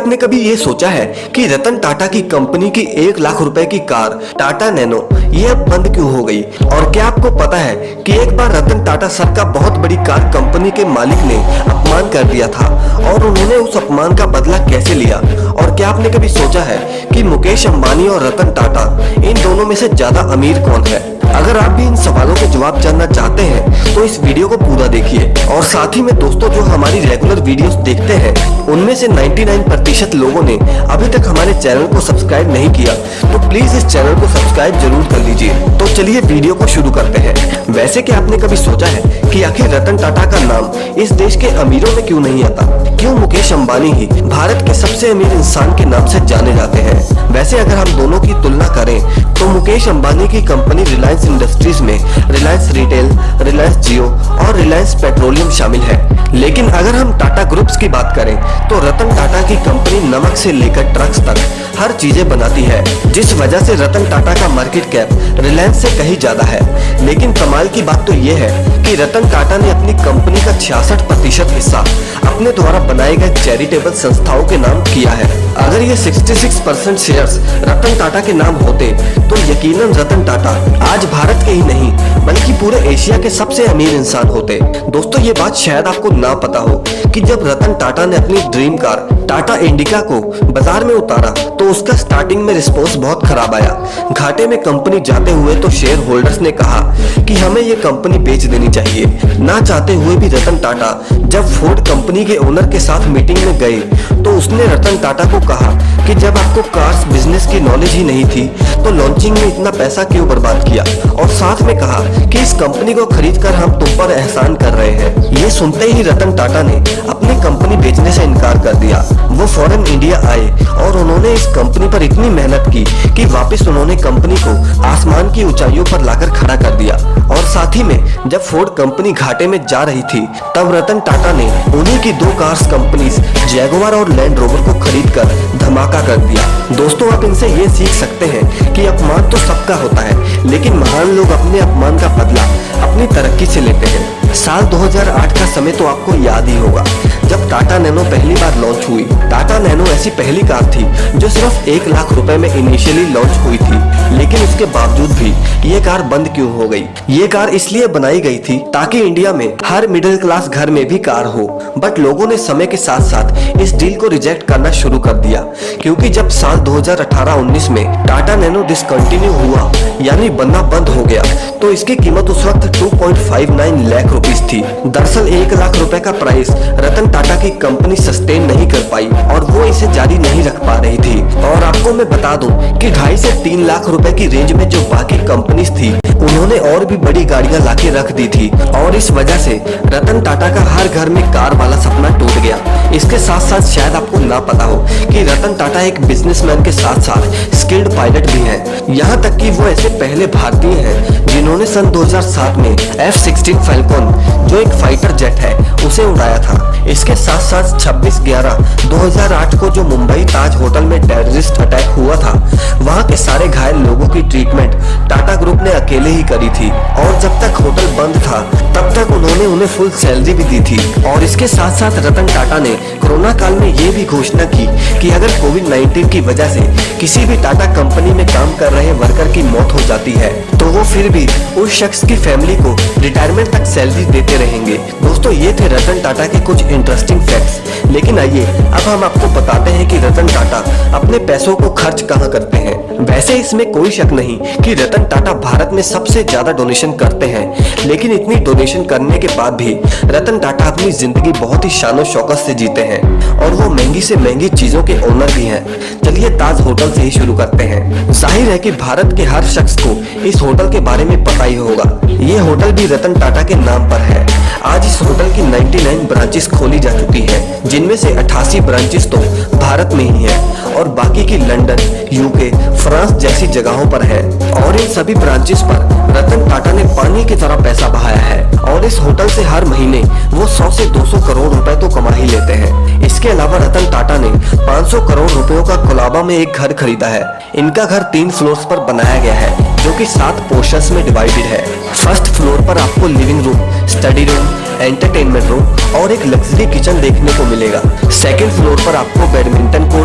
आपने कभी ये सोचा है कि रतन टाटा की कंपनी की 1 लाख रुपए की कार टाटा नैनो ये अब बंद क्यों हो गई? और क्या आपको पता है कि एक बार रतन टाटा सर का बहुत बड़ी कार कंपनी के मालिक ने अपमान कर दिया था और उन्होंने उस अपमान का बदला कैसे लिया? और क्या आपने कभी सोचा है कि मुकेश अंबानी और रतन टाटा इन दोनों में से ज्यादा अमीर कौन है? अगर आप भी इन सवालों के जवाब जानना चाहते हैं तो इस वीडियो को पूरा देखिए। और साथ ही में दोस्तों, जो हमारी रेगुलर वीडियोस देखते हैं उनमें से 99% लोगों ने अभी तक हमारे चैनल को सब्सक्राइब नहीं किया, तो प्लीज इस चैनल को सब्सक्राइब जरूर कर लीजिए। तो चलिए वीडियो को शुरू करते हैं। वैसे क्या आपने कभी सोचा है कि आखिर रतन टाटा का नाम इस देश के अमीरों में क्यों नहीं आता? क्यों मुकेश अंबानी ही भारत के सबसे अमीर इंसान के नाम से जाने जाते हैं? वैसे अगर हम दोनों की तुलना करें तो मुकेश अंबानी की कंपनी रिलायंस इंडस्ट्रीज में रिलायंस रिटेल, रिलायंस जियो और रिलायंस पेट्रोलियम शामिल है। लेकिन अगर हम टाटा ग्रुप्स की बात करें तो रतन टाटा की कंपनी नमक से लेकर ट्रक्स तक हर चीजें बनाती है, जिस वजह से रतन टाटा का मार्केट कैप रिलायंस से कहीं ज्यादा है। लेकिन कमाल की बात तो ये है कि रतन टाटा ने अपनी कंपनी का 66% हिस्सा अपने द्वारा बनाए गए चैरिटेबल संस्थाओं के नाम किया है। अगर ये 66% शेयर्स रतन टाटा के नाम होते तो यकीनन रतन टाटा आज भारत के ही नहीं बल्कि पूरे एशिया के सबसे अमीर इंसान होते। दोस्तों, ये बात शायद आपको ना पता हो कि जब रतन टाटा ने अपनी ड्रीम कार टाटा इंडिका को बाजार में उतारा तो उसका स्टार्टिंग में रिस्पॉन्स बहुत खराब आया। घाटे में कंपनी जाते हुए तो शेयर होल्डर्स ने कहा कि हमें ये कंपनी बेच देनी चाहिए। ना चाहते हुए भी रतन टाटा जब फोर्ड कंपनी के ओनर के साथ मीटिंग में गए तो उसने रतन टाटा को कहा कि जब आपको कार्स बिजनेस की नॉलेज ही नहीं थी तो लॉन्चिंग में इतना पैसा क्यों बर्बाद किया? और साथ में कहा कि इस कंपनी को खरीदकर हम तुम पर एहसान कर रहे हैं। ये सुनते ही रतन टाटा ने अपनी कंपनी बेचने से इनकार कर दिया। वो फौरन इंडिया आए और उन्होंने इस कंपनी पर इतनी मेहनत की कि वापस उन्होंने कंपनी को आसमान की ऊंचाइयों पर लाकर खड़ा कर दिया। और साथ ही में जब फोर्ड कंपनी घाटे में जा रही थी तब रतन टाटा ने उन्हीं की 2 कार्स कंपनीज जैगुआर और लैंड रोवर को खरीदकर धमाका कर दिया। दोस्तों, आप इनसे ये सीख सकते हैं कि अपमान तो सबका होता है, लेकिन महान लोग अपने अपमान का बदला अपनी तरक्की से लेते हैं। साल 2008 का समय तो आपको याद ही होगा जब टाटा नैनो पहली बार लॉन्च हुई। टाटा नैनो ऐसी पहली कार थी जो सिर्फ 1 लाख रुपए में इनिशियली लॉन्च हुई थी, लेकिन उसके बावजूद भी ये कार बंद क्यों हो गई? ये कार इसलिए बनाई गई थी ताकि इंडिया में हर मिडिल क्लास घर में भी कार हो। बट लोगों ने समय के साथ साथ इस डील को रिजेक्ट करना शुरू कर दिया, क्योंकि जब साल 2018-19 में टाटा नैनो डिसकंटिन्यू हुआ यानी बनना बंद हो गया तो इसकी कीमत उस वक्त 2.59 लाख रुपीस थी। दरअसल 1 लाख रुपए का प्राइस रतन टाटा की कंपनी सस्टेन नहीं कर पाई और वो इसे जारी नहीं रख पा रही थी। और आपको मैं बता दूं कि 2.5 से 3 लाख रुपए की रेंज में जो बाकी कंपनीज थी उन्होंने और भी बड़ी गाड़ियां लाके रख दी थी और इस वजह से रतन टाटा का हर घर में कार वाला सपना टूट गया। इसके साथ साथ शायद आपको ना पता हो कि रतन टाटा एक बिजनेसमैन के साथ साथ स्किल्ड पायलट भी है। यहाँ तक कि वो ऐसे पहले भारतीय हैं जिन्होंने सन 2007 में F-16 फैल्कन जो एक फाइटर जेट है उसे उड़ाया था। इसके साथ साथ 26/11/2008 को जो मुंबई ताज होटल में टेररिस्ट अटैक हुआ था वहाँ के सारे घायल लोगों की ट्रीटमेंट टाटा ग्रुप ने अकेले ही करी थी। और जब तक होटल बंद था तब तक उन्होंने उन्हें फुल सैलरी भी दी थी। और इसके साथ साथ रतन टाटा ने कोरोना काल में ये भी घोषणा की कि अगर कोविड-19 की वजह से किसी भी टाटा कंपनी में काम कर रहे वर्कर की मौत हो जाती है तो वो फिर भी उस शख्स की फैमिली को रिटायरमेंट तक सैलरी देते रहेंगे। दोस्तों, ये थे रतन टाटा के कुछ इंटरेस्टिंग फैक्ट्स। लेकिन आइए अब हम आपको बताते हैं कि रतन टाटा अपने पैसों को खर्च कहाँ करते हैं। वैसे इसमें कोई शक नहीं कि रतन टाटा भारत में सबसे ज्यादा डोनेशन करते हैं, लेकिन इतनी डोनेशन करने के बाद भी रतन टाटा अपनी जिंदगी बहुत ही शानो शौकत से जीते हैं और वो महंगी से महंगी चीजों के ओनर भी हैं। चलिए ताज होटल से ही शुरू करते हैं। जाहिर है कि भारत के हर शख्स को इस होटल के बारे में पता ही होगा। ये होटल भी रतन टाटा के नाम पर है। आज इस होटल की 99 ब्रांचेस खोली जा चुकी हैं, जिनमें से 88 ब्रांचेस तो भारत में ही है और बाकी की लंदन, यूके, फ्रांस जैसी जगहों पर है। और इन सभी ब्रांचेस पर रतन टाटा ने पानी की तरह पैसा बहाया है और इस होटल से हर महीने वो 100 से 200 करोड़ रुपए तो कमा ही लेते हैं। इसके अलावा रतन टाटा ने 500 करोड़ रुपयों का कोलाबा में एक घर खरीदा है। इनका घर 3 फ्लोर्स पर बनाया गया है जो कि 7 पोर्शंस में डिवाइडेड है। फर्स्ट फ्लोर पर आपको living room, study room, entertainment room और एक लग्जरी किचन देखने को मिलेगा। सेकंड फ्लोर पर आपको बैडमिंटन कोर्ट,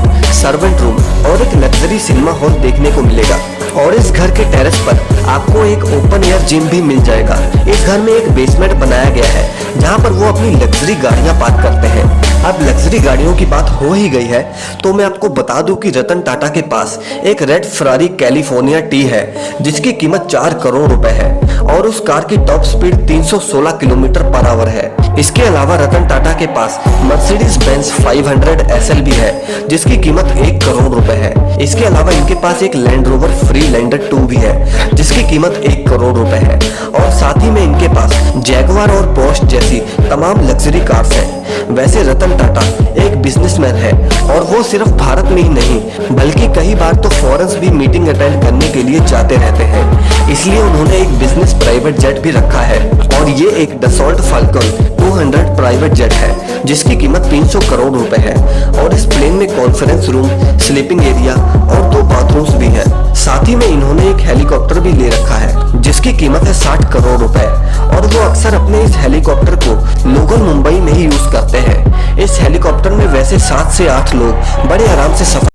भी सिनेमा हॉल देखने को मिलेगा और इस घर के टेरेस पर आपको एक ओपन एयर जिम भी मिल जाएगा। इस घर में एक बेसमेंट बनाया गया है जहां पर वो अपनी लग्जरी गाड़ियां पार्क करते हैं। अब लग्जरी गाड़ियों की बात हो ही गई है तो मैं आपको बता दूं कि रतन टाटा के पास एक रेड फरारी कैलिफोर्निया टी है जिसकी कीमत 4 करोड़ रुपए है और उस कार की top speed 316 kilometre per hour है। इसके अलावा रतन टाटा के पास मर्सिडीज बेंज 500 SL भी है जिसकी कीमत 1 करोड़ रुपए है। इसके अलावा इनके पास एक लैंड रोवर फ्रीलैंडर 2 भी है जिसकी कीमत 1 करोड़ रुपए है और साथ ही में इनके पास जैगवार और पोर्श जैसी तमाम लग्जरी कार्स हैं। वैसे रतन टाटा एक बिजनेसमैन है और वो सिर्फ भारत में ही नहीं बल्कि कई बार तो फॉरेन्स भी मीटिंग अटेंड करने के लिए जाते रहते हैं, इसलिए उन्होंने एक बिजनेस प्राइवेट जेट भी रखा है और ये एक डसॉल्ट फाल्कन 200 प्राइवेट जेट है जिसकी कीमत 300 करोड़ रुपए है और इस प्लेन में कॉन्फ्रेंस रूम, स्लीपिंग एरिया और 2 बाथरूम्स भी हैं। साथ ही में इन्होंने एक हेलीकॉप्टर भी ले रखा है जिसकी कीमत है 60 करोड़ रुपए और वो अक्सर अपने इस हेलीकॉप्टर को लोकल मुंबई में ही यूज करते हैं। इस हेलीकॉप्टर में वैसे 7 से 8 लोग बड़े आराम से सफर